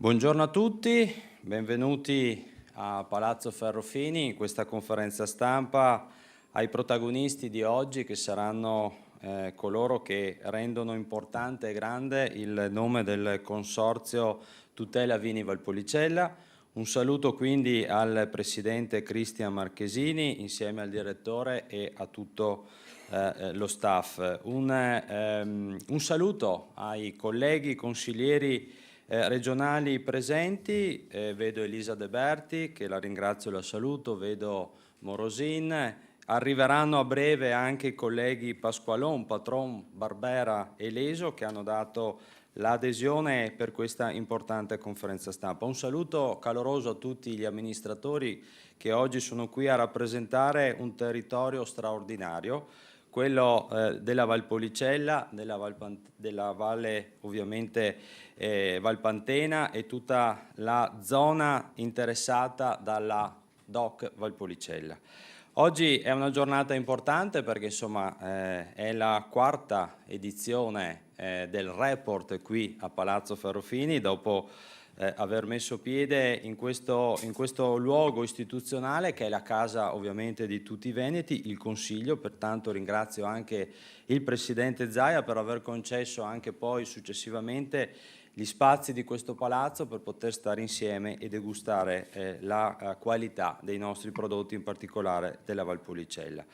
Buongiorno a tutti, benvenuti a Palazzo Ferrofini in questa conferenza stampa ai protagonisti di oggi che saranno coloro che rendono importante e grande il nome del Consorzio Tutela Vini Valpolicella. Un saluto quindi al Presidente Cristian Marchesini insieme al Direttore e a tutto lo staff. Un saluto ai colleghi consiglieri regionali presenti, vedo Elisa De Berti che la ringrazio e la saluto, vedo Morosin, arriveranno a breve anche i colleghi Pasqualon, Patron, Barbera e Leso che hanno dato l'adesione per questa importante conferenza stampa. Un saluto caloroso a tutti gli amministratori che oggi sono qui a rappresentare un territorio straordinario, quello della Valpolicella, della Valle ovviamente Valpantena e tutta la zona interessata dalla DOC Valpolicella. Oggi è una giornata importante perché insomma è la quarta edizione del report qui a Palazzo Ferrofini dopo aver messo piede in questo luogo istituzionale che è la casa ovviamente di tutti i veneti, il Consiglio, pertanto ringrazio anche il Presidente Zaia per aver concesso anche poi successivamente gli spazi di questo palazzo per poter stare insieme e degustare la qualità dei nostri prodotti, in particolare della Valpolicella.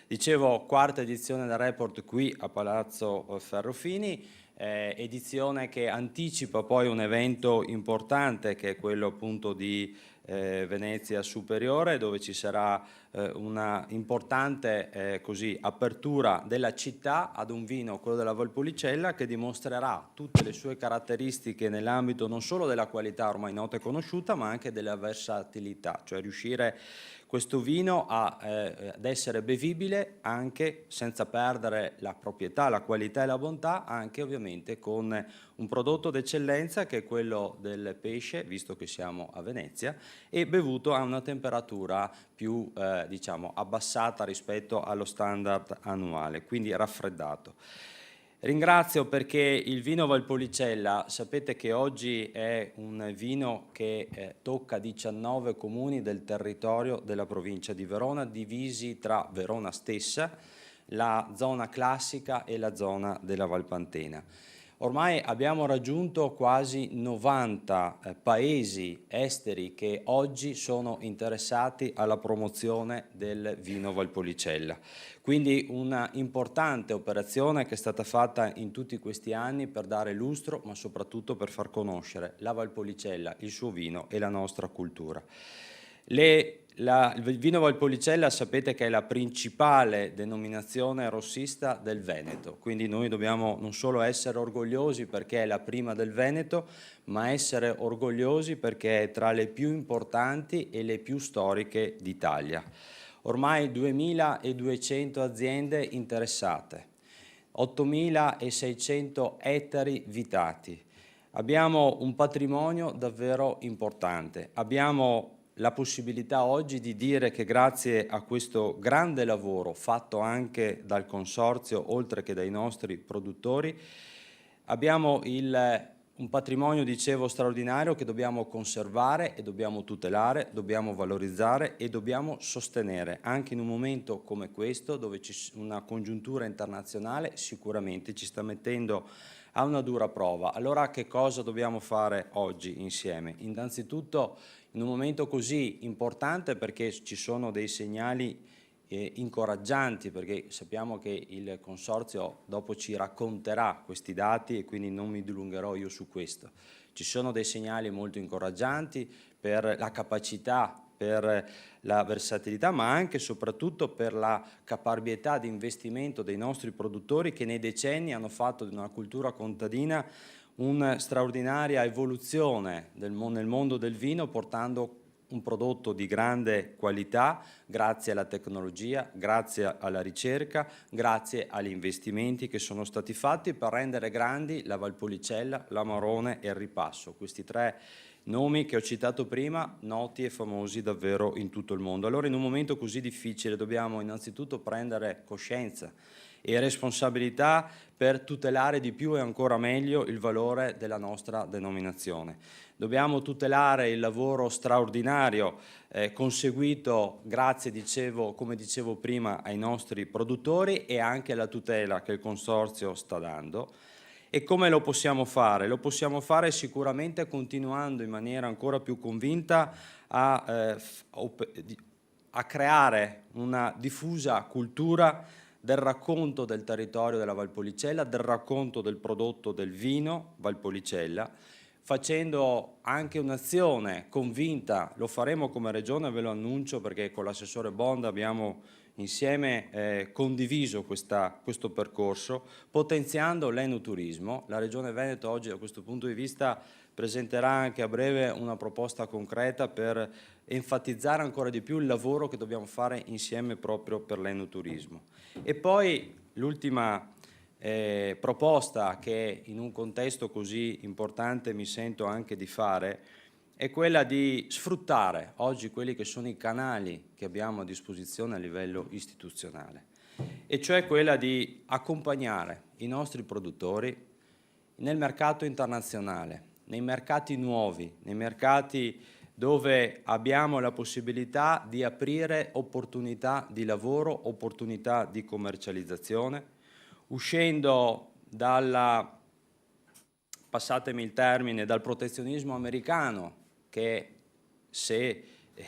Dicevo, quarta edizione del report qui a Palazzo Ferrofini, edizione che anticipa poi un evento importante che è quello appunto di Venezia Superiore, dove ci sarà una importante apertura della città ad un vino, quello della Valpolicella, che dimostrerà tutte le sue caratteristiche nell'ambito non solo della qualità ormai nota e conosciuta, ma anche della versatilità, cioè riuscire questo vino ad essere bevibile anche senza perdere la proprietà, la qualità e la bontà, anche ovviamente con un prodotto d'eccellenza che è quello del pesce, visto che siamo a Venezia, e bevuto a una temperatura più diciamo abbassata rispetto allo standard annuale, quindi raffreddato. Ringrazio perché il vino Valpolicella, sapete che oggi è un vino che tocca 19 comuni del territorio della provincia di Verona, divisi tra Verona stessa, la zona classica e la zona della Valpantena. Ormai abbiamo raggiunto quasi 90 paesi esteri che oggi sono interessati alla promozione del vino Valpolicella. Quindi una importante operazione che è stata fatta in tutti questi anni per dare lustro, ma soprattutto per far conoscere la Valpolicella, il suo vino e la nostra cultura. Il vino Valpolicella sapete che è la principale denominazione rossista del Veneto, quindi noi dobbiamo non solo essere orgogliosi perché è la prima del Veneto, ma essere orgogliosi perché è tra le più importanti e le più storiche d'Italia. Ormai 2.200 aziende interessate, 8.600 ettari vitati. Abbiamo un patrimonio davvero importante. Abbiamo la possibilità oggi di dire che grazie a questo grande lavoro fatto anche dal Consorzio, oltre che dai nostri produttori, abbiamo un patrimonio, dicevo, straordinario che dobbiamo conservare e dobbiamo tutelare, dobbiamo valorizzare e dobbiamo sostenere, anche in un momento come questo, dove una congiuntura internazionale sicuramente ci sta mettendo a una dura prova. Allora che cosa dobbiamo fare oggi insieme? Innanzitutto in un momento così importante perché ci sono dei segnali incoraggianti, perché sappiamo che il Consorzio dopo ci racconterà questi dati e quindi non mi dilungherò io su questo. Ci sono dei segnali molto incoraggianti per la capacità, per la versatilità, ma anche e soprattutto per la caparbietà di investimento dei nostri produttori che nei decenni hanno fatto di una cultura contadina una straordinaria evoluzione nel mondo del vino, portando un prodotto di grande qualità grazie alla tecnologia, grazie alla ricerca, grazie agli investimenti che sono stati fatti per rendere grandi la Valpolicella, l'Amarone e il Ripasso, questi tre nomi che ho citato prima, noti e famosi davvero in tutto il mondo. Allora in un momento così difficile dobbiamo innanzitutto prendere coscienza e responsabilità per tutelare di più e ancora meglio il valore della nostra denominazione. Dobbiamo tutelare il lavoro straordinario conseguito grazie, come dicevo prima, ai nostri produttori e anche alla tutela che il Consorzio sta dando. E come lo possiamo fare? Lo possiamo fare sicuramente continuando in maniera ancora più convinta a creare una diffusa cultura del racconto del territorio della Valpolicella, del racconto del prodotto del vino Valpolicella, facendo anche un'azione convinta, lo faremo come Regione, ve lo annuncio perché con l'assessore Bonda abbiamo insieme condiviso questo percorso, potenziando l'enoturismo. La Regione Veneto oggi da questo punto di vista presenterà anche a breve una proposta concreta per enfatizzare ancora di più il lavoro che dobbiamo fare insieme proprio per l'enoturismo. E poi l'ultima proposta che in un contesto così importante mi sento anche di fare è quella di sfruttare oggi quelli che sono i canali che abbiamo a disposizione a livello istituzionale, e cioè quella di accompagnare i nostri produttori nel mercato internazionale, nei mercati nuovi, nei mercati dove abbiamo la possibilità di aprire opportunità di lavoro, opportunità di commercializzazione, uscendo passatemi il termine, dal protezionismo americano, che se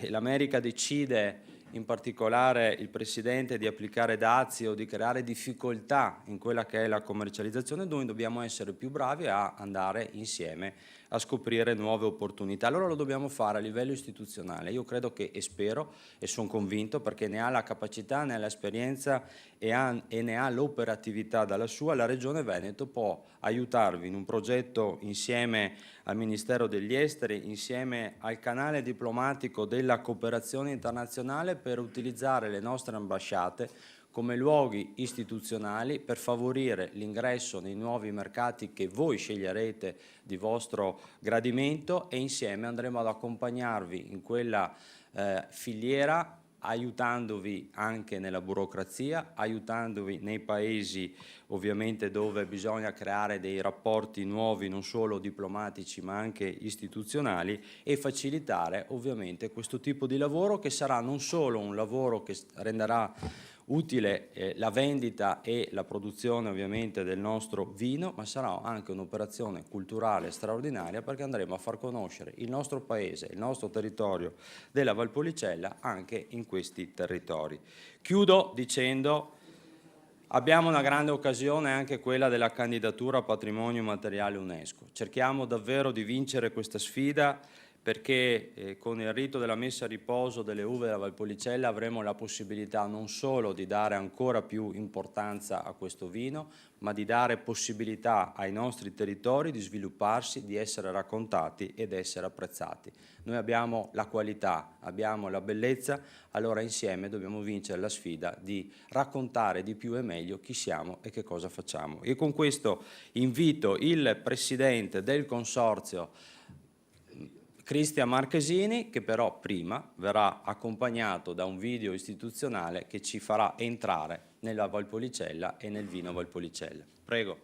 l'America decide, in particolare il Presidente, di applicare dazi o di creare difficoltà in quella che è la commercializzazione, noi dobbiamo essere più bravi a andare insieme a scoprire nuove opportunità. Allora lo dobbiamo fare a livello istituzionale. Io credo che, e spero, e sono convinto, perché ne ha la capacità, ne ha l'esperienza e ne ha l'operatività dalla sua, la Regione Veneto può aiutarvi in un progetto insieme al Ministero degli Esteri, insieme al canale diplomatico della cooperazione internazionale, per utilizzare le nostre ambasciate come luoghi istituzionali per favorire l'ingresso nei nuovi mercati che voi sceglierete di vostro gradimento, e insieme andremo ad accompagnarvi in quella filiera, aiutandovi anche nella burocrazia, aiutandovi nei paesi ovviamente dove bisogna creare dei rapporti nuovi non solo diplomatici ma anche istituzionali, e facilitare ovviamente questo tipo di lavoro, che sarà non solo un lavoro che renderà utile la vendita e la produzione ovviamente del nostro vino, ma sarà anche un'operazione culturale straordinaria, perché andremo a far conoscere il nostro paese, il nostro territorio della Valpolicella anche in questi territori. Chiudo dicendo: abbiamo una grande occasione, anche quella della candidatura a patrimonio immateriale UNESCO. Cerchiamo davvero di vincere questa sfida, perché con il rito della messa a riposo delle uve della Valpolicella avremo la possibilità non solo di dare ancora più importanza a questo vino, ma di dare possibilità ai nostri territori di svilupparsi, di essere raccontati ed essere apprezzati. Noi abbiamo la qualità, abbiamo la bellezza, allora insieme dobbiamo vincere la sfida di raccontare di più e meglio chi siamo e che cosa facciamo. E con questo invito il Presidente del Consorzio, Cristian Marchesini, che però prima verrà accompagnato da un video istituzionale che ci farà entrare nella Valpolicella e nel vino Valpolicella. Prego.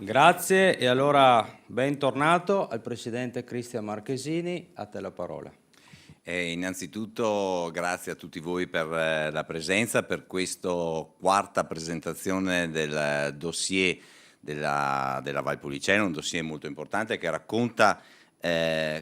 Grazie e allora bentornato al Presidente Cristian Marchesini, a te la parola. Innanzitutto grazie a tutti voi per la presenza, per questa quarta presentazione del dossier della Valpolicella, un dossier molto importante che racconta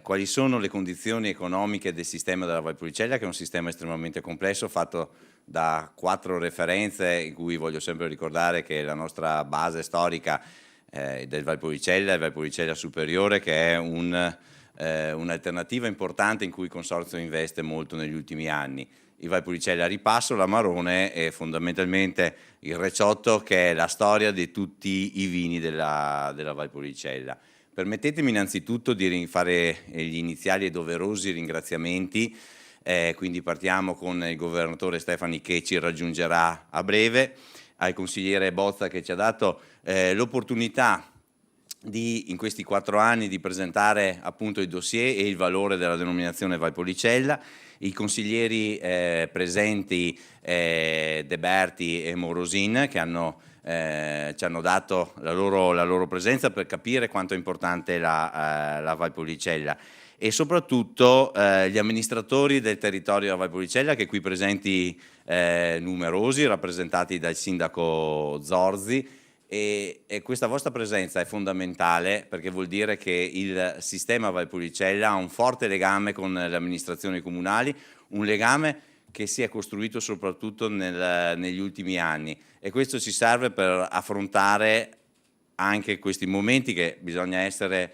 quali sono le condizioni economiche del sistema della Valpolicella, che è un sistema estremamente complesso, fatto da 4 referenze, in cui voglio sempre ricordare che la nostra base storica del Valpolicella è il Valpolicella Superiore, che è un'alternativa importante in cui il Consorzio investe molto negli ultimi anni. Il Valpolicella Ripasso, l'Amarone e fondamentalmente il Recioto, che è la storia di tutti i vini della Valpolicella. Permettetemi innanzitutto di fare gli iniziali e doverosi ringraziamenti, quindi partiamo con il governatore Stefani, che ci raggiungerà a breve, al consigliere Bozza, che ci ha dato l'opportunità in questi 4 anni di presentare appunto il dossier e il valore della denominazione Valpolicella, i consiglieri presenti De Berti e Morosin, che ci hanno dato la loro presenza per capire quanto è importante la Valpolicella, e soprattutto gli amministratori del territorio della Valpolicella, che qui presenti numerosi, rappresentati dal sindaco Zorzi. E questa vostra presenza è fondamentale, perché vuol dire che il sistema Valpolicella ha un forte legame con le amministrazioni comunali, un legame che si è costruito soprattutto negli ultimi anni, e questo ci serve per affrontare anche questi momenti che, bisogna essere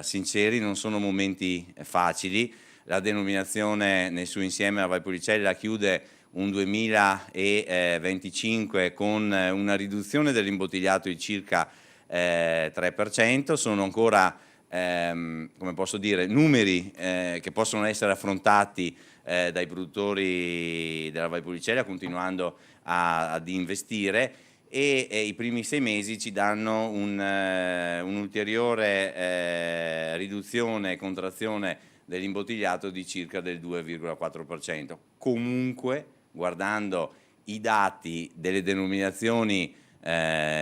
sinceri, non sono momenti facili. La denominazione nel suo insieme, la Valpolicella, chiude un 2025 con una riduzione dell'imbottigliato di circa 3%, sono ancora, come posso dire, numeri che possono essere affrontati dai produttori della Valpolicella, continuando ad investire, e i primi 6 mesi ci danno un'ulteriore riduzione e contrazione dell'imbottigliato di circa del 2,4%. Comunque, guardando i dati delle denominazioni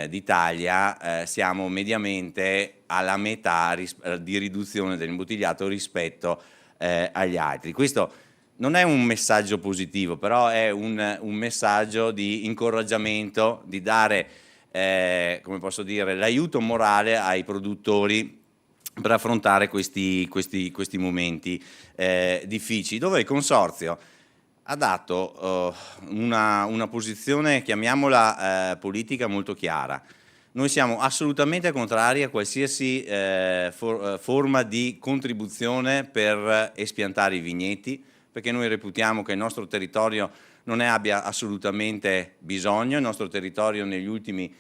d'Italia, siamo mediamente alla metà di riduzione dell'imbottigliato rispetto agli altri. Questo non è un messaggio positivo, però è un messaggio di incoraggiamento, di dare, come posso dire, l'aiuto morale ai produttori per affrontare questi momenti difficili, dove il Consorzio ha dato una posizione, chiamiamola politica, molto chiara. Noi siamo assolutamente contrari a qualsiasi forma di contribuzione per espiantare i vigneti, perché noi reputiamo che il nostro territorio non ne abbia assolutamente bisogno. Il nostro territorio negli ultimi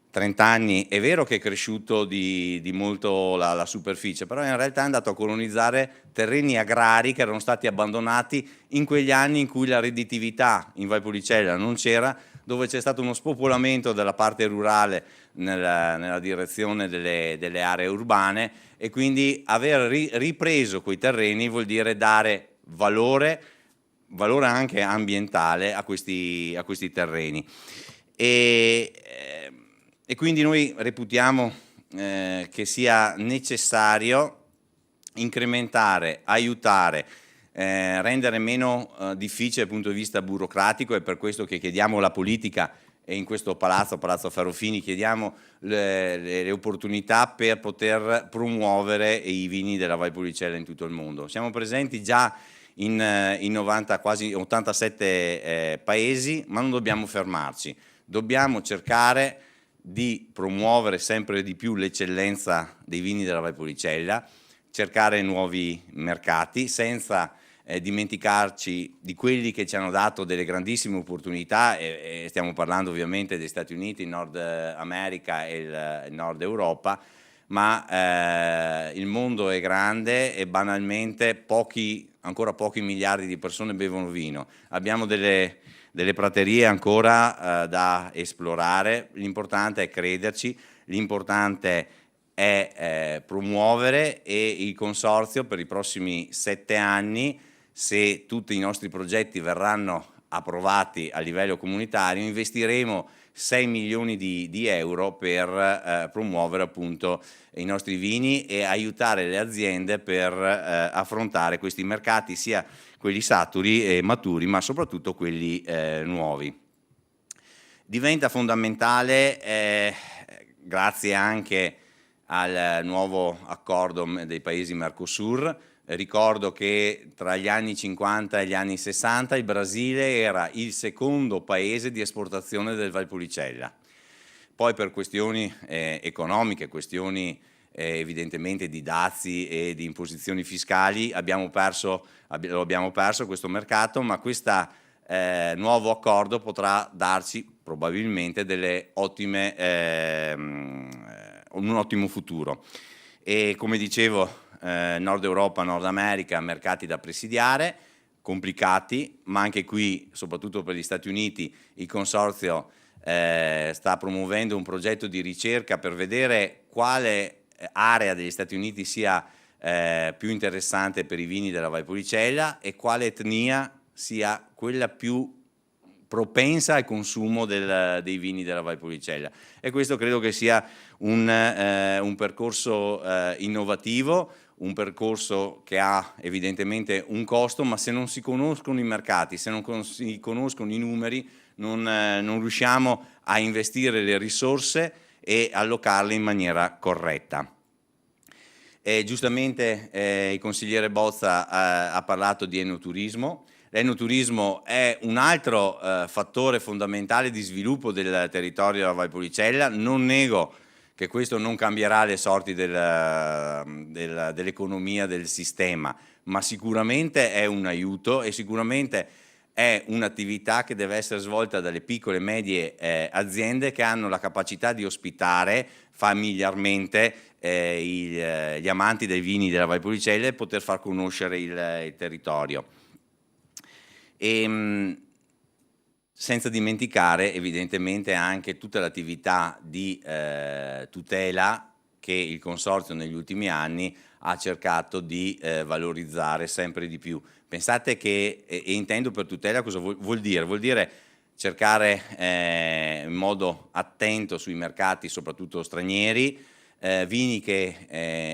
30 anni è vero che è cresciuto di molto la superficie, però in realtà è andato a colonizzare terreni agrari che erano stati abbandonati in quegli anni in cui la redditività in Valpolicella non c'era, dove c'è stato uno spopolamento della parte rurale nella direzione delle aree urbane, e quindi aver ripreso quei terreni vuol dire dare valore anche ambientale a questi terreni. E quindi noi reputiamo che sia necessario incrementare, aiutare, rendere meno difficile dal punto di vista burocratico, e per questo che chiediamo alla politica, e in questo Palazzo Ferrofini, chiediamo le opportunità per poter promuovere i vini della Valpolicella in tutto il mondo. Siamo presenti già in 90, quasi 87 paesi, ma non dobbiamo fermarci, dobbiamo cercare di promuovere sempre di più l'eccellenza dei vini della Valpolicella, cercare nuovi mercati senza dimenticarci di quelli che ci hanno dato delle grandissime opportunità, e stiamo parlando ovviamente degli Stati Uniti, il Nord America e il Nord Europa, ma il mondo è grande e banalmente ancora pochi miliardi di persone bevono vino. Abbiamo delle praterie ancora da esplorare, l'importante è crederci, l'importante è promuovere, e il Consorzio per i prossimi 7 anni, se tutti i nostri progetti verranno approvati a livello comunitario, investiremo 6 milioni di euro per promuovere appunto i nostri vini e aiutare le aziende per affrontare questi mercati, sia quelli saturi e maturi, ma soprattutto quelli nuovi. Diventa fondamentale, grazie anche al nuovo accordo dei paesi Mercosur. Ricordo che tra gli anni 50 e gli anni 60 il Brasile era il secondo paese di esportazione del Valpolicella. Poi per questioni economiche, questioni evidentemente di dazi e di imposizioni fiscali lo abbiamo perso questo mercato, ma questo nuovo accordo potrà darci probabilmente un ottimo futuro. E come dicevo, Nord Europa, Nord America, mercati da presidiare, complicati, ma anche qui, soprattutto per gli Stati Uniti, il consorzio sta promuovendo un progetto di ricerca per vedere quale area degli Stati Uniti sia più interessante per i vini della Valpolicella e quale etnia sia quella più propensa al consumo dei vini della Valpolicella, e questo credo che sia un percorso innovativo, un percorso che ha evidentemente un costo, ma se non si conoscono i mercati, se non si conoscono i numeri, non riusciamo a investire le risorse e allocarle in maniera corretta. Giustamente il consigliere Bozza ha parlato di enoturismo. L'enoturismo è un altro fattore fondamentale di sviluppo del territorio della Valpolicella. Non nego che questo non cambierà le sorti dell'economia del sistema, ma sicuramente è un aiuto e sicuramente è un'attività che deve essere svolta dalle piccole e medie aziende che hanno la capacità di ospitare familiarmente gli amanti dei vini della Valpolicella e poter far conoscere il territorio. Senza dimenticare evidentemente anche tutta l'attività di tutela che il Consorzio negli ultimi anni ha cercato di valorizzare sempre di più. Pensate che, e intendo per tutela cosa vuol dire? Vuol dire cercare in modo attento sui mercati, soprattutto stranieri, vini che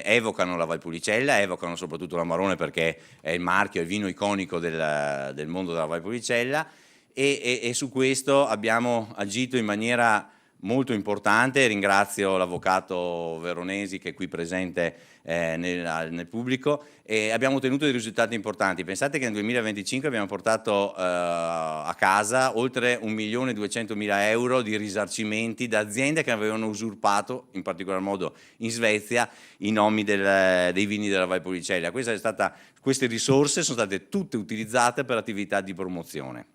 evocano la Valpolicella, evocano soprattutto l'Amarone perché è il marchio, è il vino iconico del mondo della Valpolicella, e su questo abbiamo agito in maniera molto importante. Ringrazio l'avvocato Veronesi che è qui presente nel pubblico, e abbiamo ottenuto dei risultati importanti. Pensate che nel 2025 abbiamo portato a casa oltre 1.200.000 euro di risarcimenti da aziende che avevano usurpato, in particolar modo in Svezia, i nomi dei vini della Valpolicella. Queste risorse sono state tutte utilizzate per attività di promozione.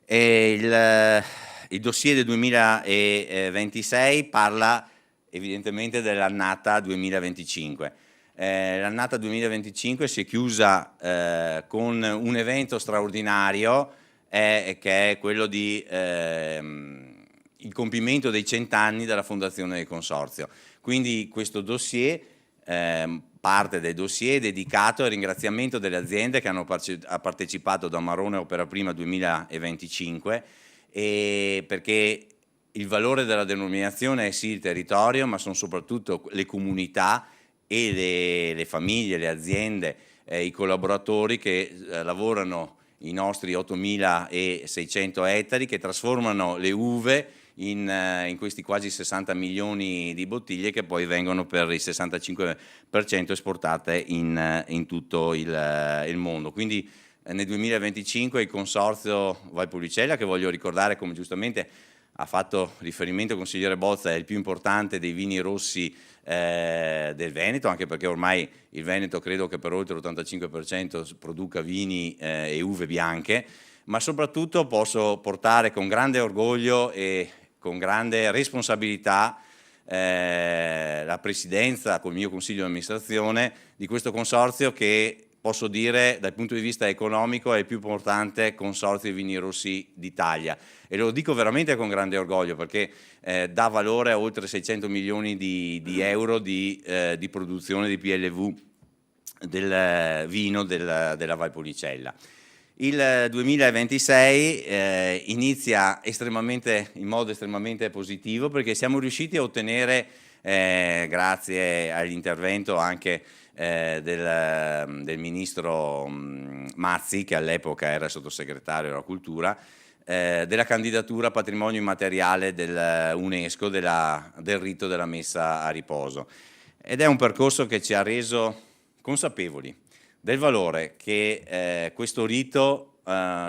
Il dossier del 2026 parla evidentemente dell'annata 2025. L'annata 2025 si è chiusa con un evento straordinario che è quello di il compimento dei 100 anni della fondazione del Consorzio. Quindi questo dossier, parte del dossier, è dedicato al ringraziamento delle aziende che hanno partecipato ad Amarone Opera Prima 2025, perché il valore della denominazione è sì il territorio, ma sono soprattutto le comunità e le famiglie, le aziende, i collaboratori che lavorano i nostri 8.600 ettari, che trasformano le uve in questi quasi 60 milioni di bottiglie che poi vengono per il 65% esportate in tutto il mondo. Quindi nel 2025 il Consorzio Valpolicella, che voglio ricordare come giustamente ha fatto riferimento il consigliere Bozza, è il più importante dei vini rossi del Veneto, anche perché ormai il Veneto credo che per oltre l'85% produca vini e uve bianche, ma soprattutto posso portare con grande orgoglio e con grande responsabilità la presidenza col mio consiglio di amministrazione di questo consorzio, che posso dire dal punto di vista economico è il più importante consorzio di vini rossi d'Italia, e lo dico veramente con grande orgoglio perché dà valore a oltre 600 milioni di euro di produzione di PLV del vino della Valpolicella. Il 2026 inizia in modo estremamente positivo, perché siamo riusciti a ottenere, grazie all'intervento anche del ministro Mazzi, che all'epoca era sottosegretario alla cultura, della candidatura a patrimonio immateriale dell'UNESCO del rito della messa a riposo. Ed è un percorso che ci ha reso consapevoli del valore che questo rito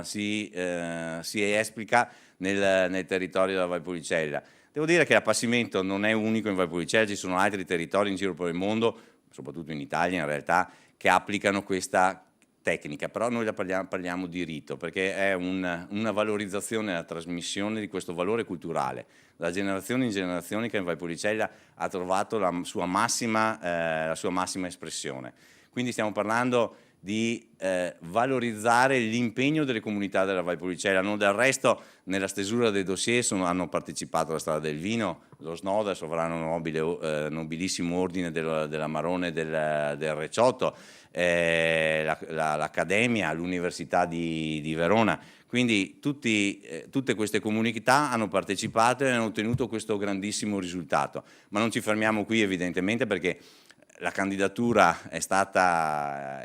si esplica nel territorio della Valpolicella. Devo dire che l'appassimento non è unico in Valpolicella, ci sono altri territori in giro per il mondo, soprattutto in Italia in realtà, che applicano questa tecnica, però noi parliamo di rito, perché è una valorizzazione e la trasmissione di questo valore culturale, da generazione in generazione, che in Valpolicella ha trovato la sua massima espressione. Quindi stiamo parlando di valorizzare l'impegno delle comunità della Valpolicella. Non del resto, nella stesura dei dossier hanno partecipato la Strada del Vino, lo SNODA, sovrano nobile, nobilissimo ordine della Marone e del Recioto, l'Accademia, l'Università di Verona. Quindi tutte queste comunità hanno partecipato e hanno ottenuto questo grandissimo risultato. Ma non ci fermiamo qui, evidentemente, perché la candidatura è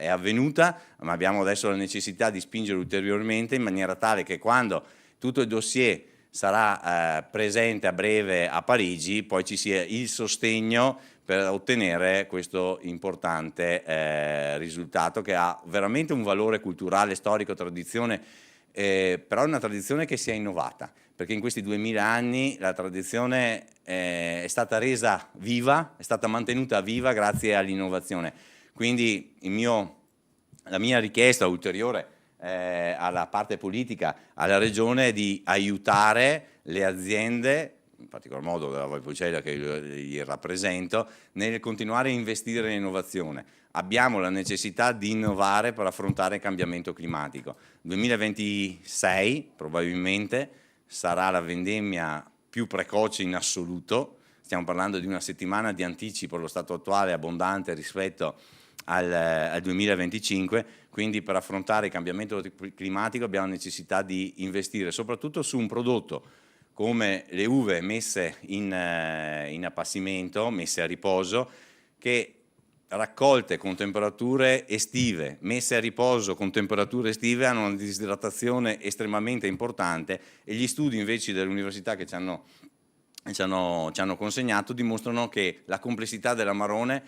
avvenuta, ma abbiamo adesso la necessità di spingere ulteriormente, in maniera tale che quando tutto il dossier sarà presente a breve a Parigi, poi ci sia il sostegno per ottenere questo importante risultato, che ha veramente un valore culturale, storico, tradizione, però è una tradizione che si è innovata, perché in questi 2000 anni la tradizione è stata resa viva, è stata mantenuta viva grazie all'innovazione. Quindi la mia richiesta ulteriore alla parte politica, alla Regione, è di aiutare le aziende, in particolar modo della Valpolicella che gli rappresento, nel continuare a investire in innovazione. Abbiamo la necessità di innovare per affrontare il cambiamento climatico. 2026 probabilmente sarà la vendemmia più precoce in assoluto, stiamo parlando di una settimana di anticipo allo stato attuale abbondante rispetto al 2025, quindi per affrontare il cambiamento climatico abbiamo necessità di investire soprattutto su un prodotto come le uve messe in appassimento, messe a riposo, che raccolte con temperature estive, messe a riposo con temperature estive, hanno una disidratazione estremamente importante, e gli studi invece dell'università che ci hanno consegnato dimostrano che la complessità dell'Amarone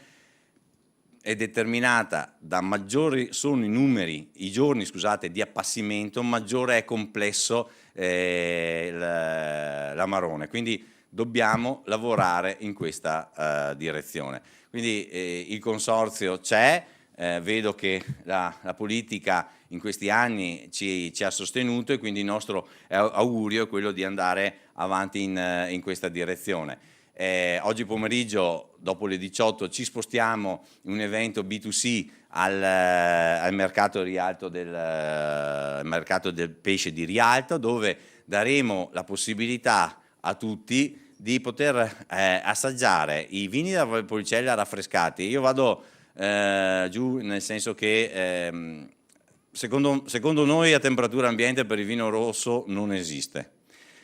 è determinata da maggiori sono i giorni di appassimento, maggiore è complesso l'Amarone, quindi dobbiamo lavorare in questa direzione. Quindi il consorzio c'è, vedo che la politica in questi anni ci ha sostenuto, e quindi il nostro augurio è quello di andare avanti in questa direzione. Oggi pomeriggio, dopo le 18, ci spostiamo in un evento B2C al mercato Rialto mercato del pesce di Rialto, dove daremo la possibilità a tutti di poter assaggiare i vini della Valpolicella raffrescati. Io vado giù nel senso che secondo noi la temperatura ambiente per il vino rosso non esiste.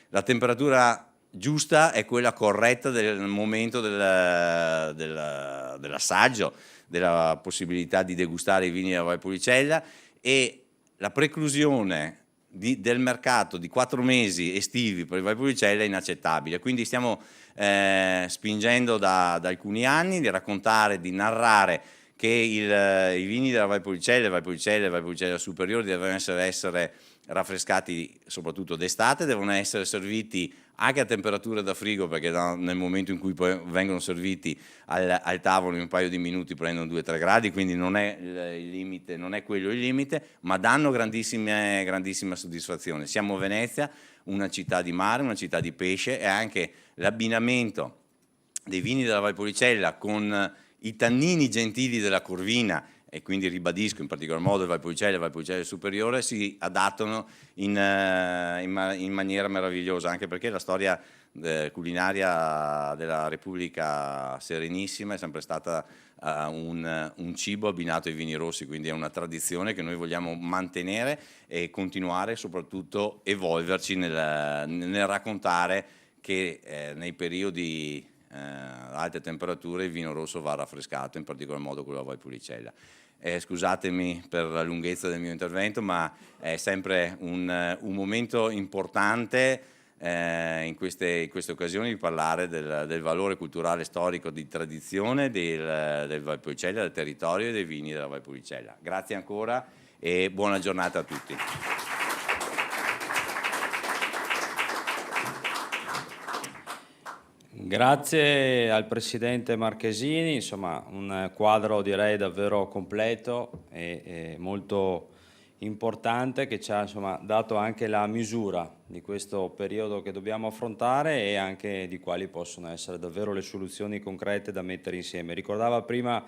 La temperatura giusta è quella corretta del momento dell'assaggio, della possibilità di degustare i vini della Valpolicella, e la preclusione del mercato di 4 mesi estivi per il Valpolicella è inaccettabile. Quindi stiamo spingendo da alcuni anni di raccontare, di narrare che i vini della Valpolicella, e Valpolicella superiori devono essere raffrescati soprattutto d'estate, devono essere serviti anche a temperatura da frigo, perché nel momento in cui poi vengono serviti al tavolo in un paio di minuti prendono 2-3 gradi, quindi non è il limite, non è quello il limite, ma danno grandissima soddisfazione. Siamo Venezia, una città di mare, una città di pesce, e anche l'abbinamento dei vini della Valpolicella con i tannini gentili della Corvina, e quindi ribadisco in particolar modo il Valpolicella e il Valpolicella superiore, si adattano in maniera meravigliosa, anche perché la storia culinaria della Repubblica Serenissima è sempre stata un cibo abbinato ai vini rossi, quindi è una tradizione che noi vogliamo mantenere e continuare, soprattutto evolverci nel raccontare che nei periodi alte temperature il vino rosso va raffrescato, in particolar modo quello della Valpolicella. Scusatemi per la lunghezza del mio intervento, ma è sempre un momento importante in queste occasioni di parlare del valore culturale storico di tradizione del Valpolicella, del territorio e dei vini della Valpolicella. Grazie ancora e buona giornata a tutti. Grazie al Presidente Marchesini, insomma un quadro direi davvero completo e molto importante che ci ha dato anche la misura di questo periodo che dobbiamo affrontare e anche di quali possono essere davvero le soluzioni concrete da mettere insieme. Ricordava prima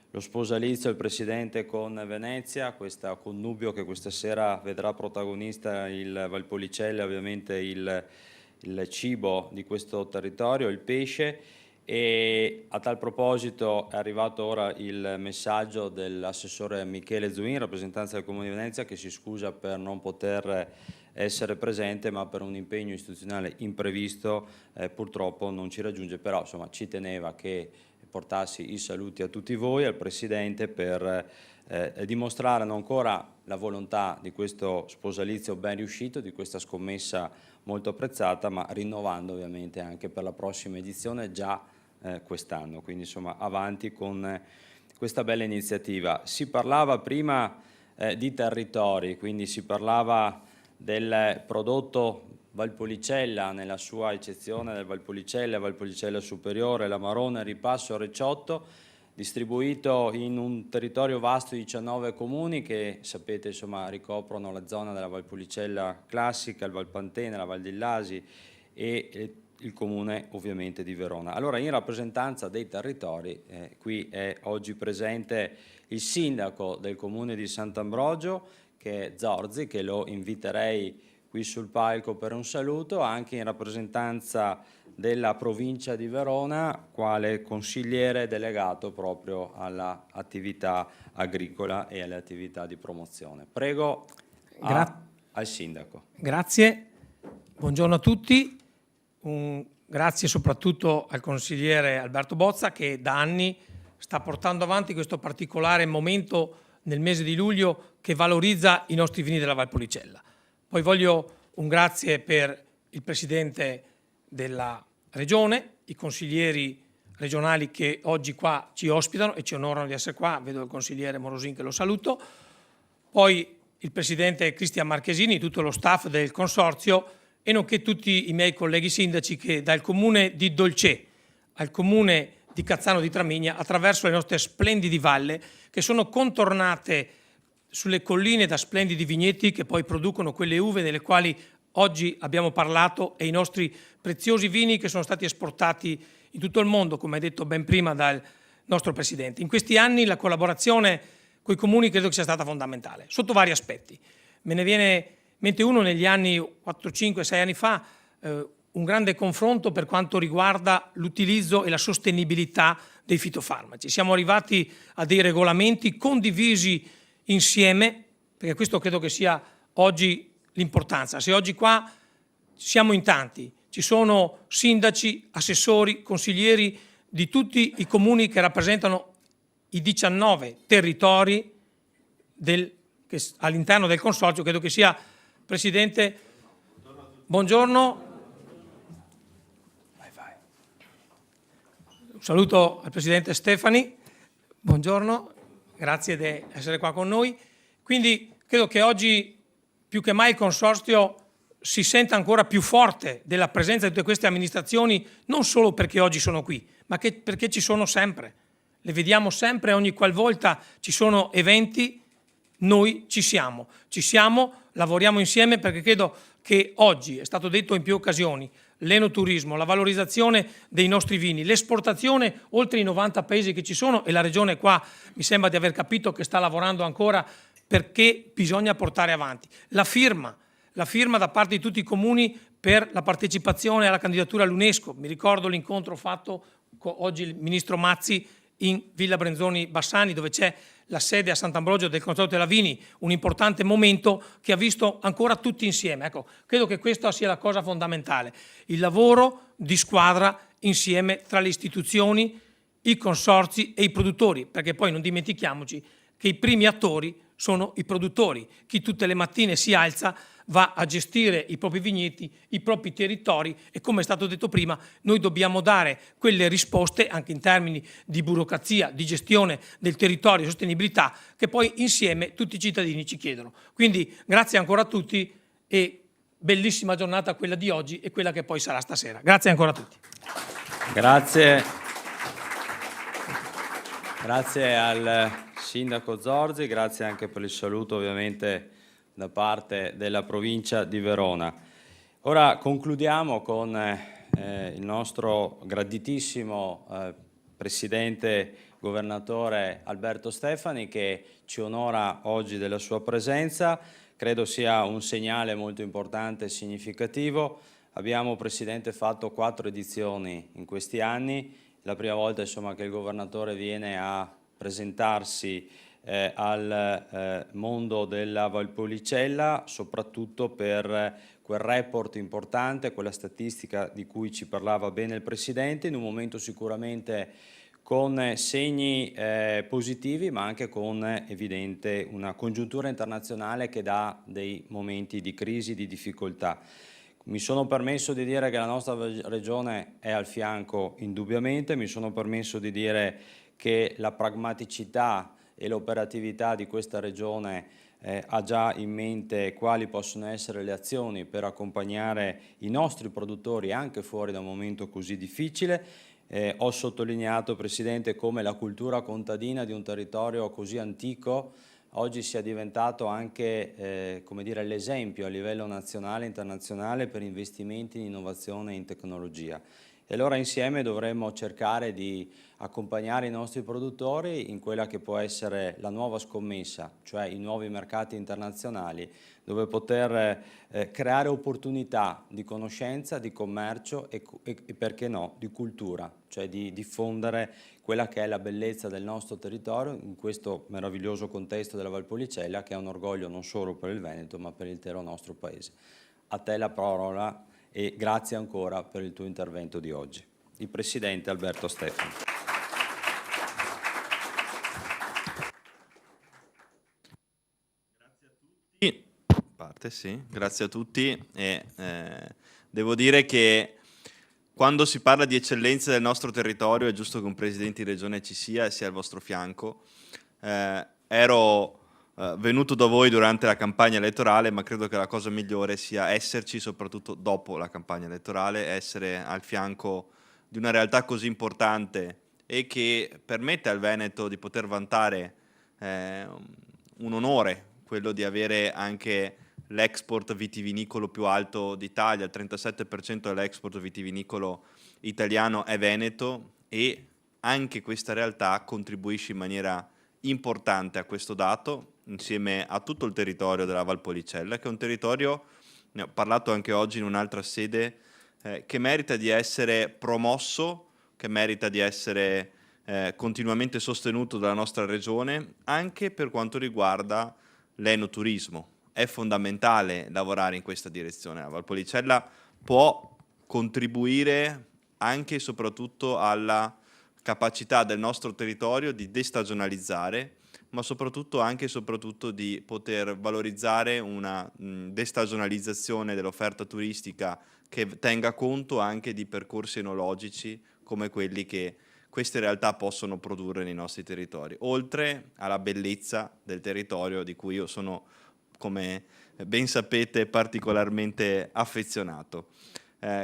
lo sposalizio il Presidente con Venezia, questo connubio che questa sera vedrà protagonista il Valpolicella, ovviamente il cibo di questo territorio, il pesce, e a tal proposito è arrivato ora il messaggio dell'assessore Michele Zuin, rappresentanza del Comune di Venezia, che si scusa per non poter essere presente, ma per un impegno istituzionale imprevisto purtroppo non ci raggiunge, però insomma ci teneva che portassi i saluti a tutti voi, al Presidente, per dimostrare non ancora la volontà di questo sposalizio ben riuscito, di questa scommessa molto apprezzata, ma rinnovando ovviamente anche per la prossima edizione già quest'anno, quindi insomma avanti con questa bella iniziativa. Si parlava prima di territori, quindi si parlava del prodotto Valpolicella nella sua eccezione del Valpolicella Superiore, l'Amarone, Ripasso, Recciotto, distribuito in un territorio vasto di 19 comuni che sapete insomma ricoprono la zona della Valpolicella classica, il Valpantene, la Val di Lasi e il comune ovviamente di Verona. Allora in rappresentanza dei territori qui è oggi presente il sindaco del comune di Sant'Ambrogio che è Zorzi, che lo inviterei qui sul palco per un saluto, anche in rappresentanza della provincia di Verona, quale consigliere delegato proprio all'attività agricola e alle attività di promozione. Prego al sindaco. Grazie, buongiorno a tutti, grazie soprattutto al consigliere Alberto Bozza che da anni sta portando avanti questo particolare momento nel mese di luglio che valorizza i nostri vini della Valpolicella. Poi voglio un grazie per il Presidente della Regione, i consiglieri regionali che oggi qua ci ospitano e ci onorano di essere qua, vedo il consigliere Morosin che lo saluto, poi il Presidente Cristian Marchesini, tutto lo staff del Consorzio e nonché tutti i miei colleghi sindaci che dal Comune di Dolcè al Comune di Cazzano di Tramigna, attraverso le nostre splendidi valle che sono contornate sulle colline da splendidi vigneti che poi producono quelle uve delle quali oggi abbiamo parlato e i nostri preziosi vini che sono stati esportati in tutto il mondo, come detto ben prima dal nostro Presidente. In questi anni la collaborazione con i comuni credo che sia stata fondamentale, sotto vari aspetti. Me ne viene in mente uno negli anni 4, 5, 6 anni fa, un grande confronto per quanto riguarda l'utilizzo e la sostenibilità dei fitofarmaci. Siamo arrivati a dei regolamenti condivisi insieme, perché questo credo che sia oggi l'importanza. Se oggi qua siamo in tanti, ci sono sindaci, assessori, consiglieri di tutti i comuni che rappresentano i 19 territori all'interno del Consorzio, credo che sia, Presidente, buongiorno. Un saluto al Presidente Stefani, buongiorno, grazie di essere qua con noi. Quindi credo che oggi più che mai il Consorzio si senta ancora più forte della presenza di tutte queste amministrazioni, non solo perché oggi sono qui, ma perché ci sono sempre. Le vediamo sempre, ogni qualvolta ci sono eventi, noi ci siamo, lavoriamo insieme perché credo che oggi, è stato detto in più occasioni, l'enoturismo, la valorizzazione dei nostri vini, l'esportazione oltre i 90 paesi che ci sono e la Regione qua mi sembra di aver capito che sta lavorando ancora perché bisogna portare avanti. La firma, la firma da parte di tutti i comuni per la partecipazione alla candidatura all'UNESCO. Mi ricordo l'incontro fatto oggi il ministro Mazzi in Villa Brenzoni Bassani, dove c'è la sede a Sant'Ambrogio del Consorzio della Vini, un importante momento che ha visto ancora tutti insieme. Ecco, credo che questa sia la cosa fondamentale, il lavoro di squadra insieme tra le istituzioni, i consorzi e i produttori, perché poi non dimentichiamoci che i primi attori sono i produttori, chi tutte le mattine si alza, va a gestire i propri vigneti, i propri territori e, come è stato detto prima, noi dobbiamo dare quelle risposte anche in termini di burocrazia, di gestione del territorio e sostenibilità che poi insieme tutti i cittadini ci chiedono. Quindi grazie ancora a tutti e bellissima giornata quella di oggi e quella che poi sarà stasera. Grazie ancora a tutti. Grazie. Grazie al Sindaco Zorzi, grazie anche per il saluto ovviamente da parte della provincia di Verona. Ora concludiamo con il nostro graditissimo Presidente Governatore Alberto Stefani, che ci onora oggi della sua presenza. Credo sia un segnale molto importante e significativo. Abbiamo, Presidente, fatto 4 edizioni in questi anni. La prima volta insomma, che il Governatore viene a presentarsi al mondo della Valpolicella, soprattutto per quel report importante, quella statistica di cui ci parlava bene il Presidente, in un momento sicuramente con segni positivi, ma anche con evidente una congiuntura internazionale che dà dei momenti di crisi, di difficoltà. Mi sono permesso di dire che la nostra regione è al fianco indubbiamente, mi sono permesso di dire che la pragmaticità e l'operatività di questa regione ha già in mente quali possono essere le azioni per accompagnare i nostri produttori anche fuori da un momento così difficile. Ho sottolineato, Presidente, come la cultura contadina di un territorio così antico oggi sia diventato anche come dire, l'esempio a livello nazionale e internazionale per investimenti in innovazione e in tecnologia. E allora insieme dovremmo cercare di accompagnare i nostri produttori in quella che può essere la nuova scommessa, cioè i nuovi mercati internazionali, dove poter creare opportunità di conoscenza, di commercio e perché no, di cultura, cioè di diffondere quella che è la bellezza del nostro territorio in questo meraviglioso contesto della Valpolicella, che è un orgoglio non solo per il Veneto ma per l'intero nostro Paese. A te la parola e grazie ancora per il tuo intervento di oggi. Il Presidente Alberto Stefani. Grazie a tutti e devo dire che quando si parla di eccellenze del nostro territorio è giusto che un Presidente di Regione ci sia e sia al vostro fianco. Ero venuto da voi durante la campagna elettorale, ma credo che la cosa migliore sia esserci soprattutto dopo la campagna elettorale, essere al fianco di una realtà così importante e che permette al Veneto di poter vantare un onore, quello di avere anche l'export vitivinicolo più alto d'Italia. Il 37% dell'export vitivinicolo italiano è veneto e anche questa realtà contribuisce in maniera importante a questo dato insieme a tutto il territorio della Valpolicella, che è un territorio, ne ho parlato anche oggi in un'altra sede, che merita di essere promosso, che merita di essere continuamente sostenuto dalla nostra regione, anche per quanto riguarda l'enoturismo. È fondamentale lavorare in questa direzione. La Valpolicella può contribuire anche e soprattutto alla capacità del nostro territorio di destagionalizzare, ma soprattutto anche e soprattutto di poter valorizzare una destagionalizzazione dell'offerta turistica che tenga conto anche di percorsi enologici come quelli che queste realtà possono produrre nei nostri territori, oltre alla bellezza del territorio di cui io sono, come ben sapete, particolarmente affezionato.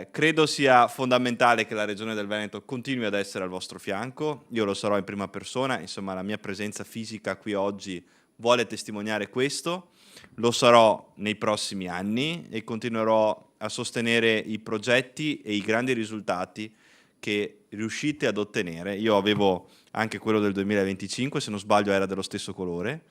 Credo sia fondamentale che la Regione del Veneto continui ad essere al vostro fianco, io lo sarò in prima persona, insomma la mia presenza fisica qui oggi vuole testimoniare questo, lo sarò nei prossimi anni e continuerò a sostenere i progetti e i grandi risultati che riuscite ad ottenere. Io avevo anche quello del 2025, se non sbaglio era dello stesso colore,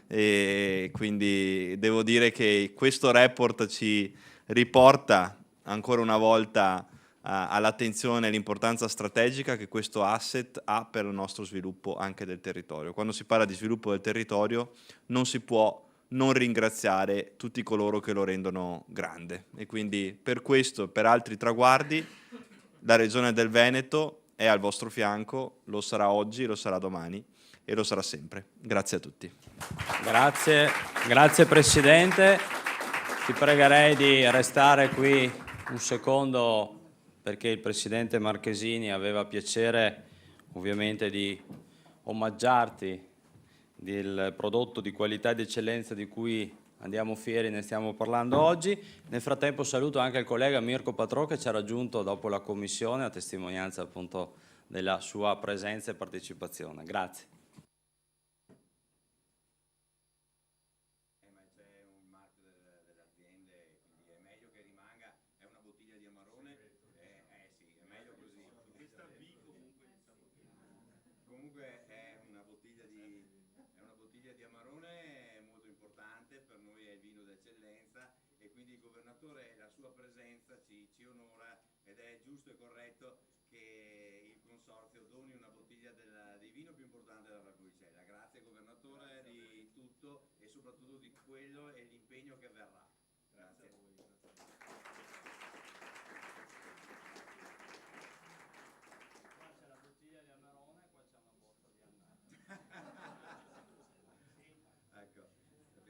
e quindi devo dire che questo report ci riporta ancora una volta all'attenzione e l'importanza strategica che questo asset ha per il nostro sviluppo anche del territorio. Quando si parla di sviluppo del territorio non si può non ringraziare tutti coloro che lo rendono grande, e quindi per questo e per altri traguardi la Regione del Veneto è al vostro fianco, lo sarà oggi, lo sarà domani e lo sarà sempre. Grazie a tutti. Grazie Presidente. Ti pregherei di restare qui un secondo, perché il Presidente Marchesini aveva piacere ovviamente di omaggiarti del prodotto di qualità e di eccellenza di cui andiamo fieri, ne stiamo parlando oggi. Nel frattempo saluto anche il collega Mirko Patrò che ci ha raggiunto dopo la commissione a testimonianza appunto della sua presenza e partecipazione. Grazie. Comunque è una bottiglia di Amarone molto importante, per noi è il vino d'eccellenza e quindi il Governatore, la sua presenza ci onora, ed è giusto e corretto che il Consorzio doni una bottiglia di vino più importante della Valpolicella. Grazie Governatore di tutto e soprattutto di quello e l'impegno che verrà. Grazie a voi.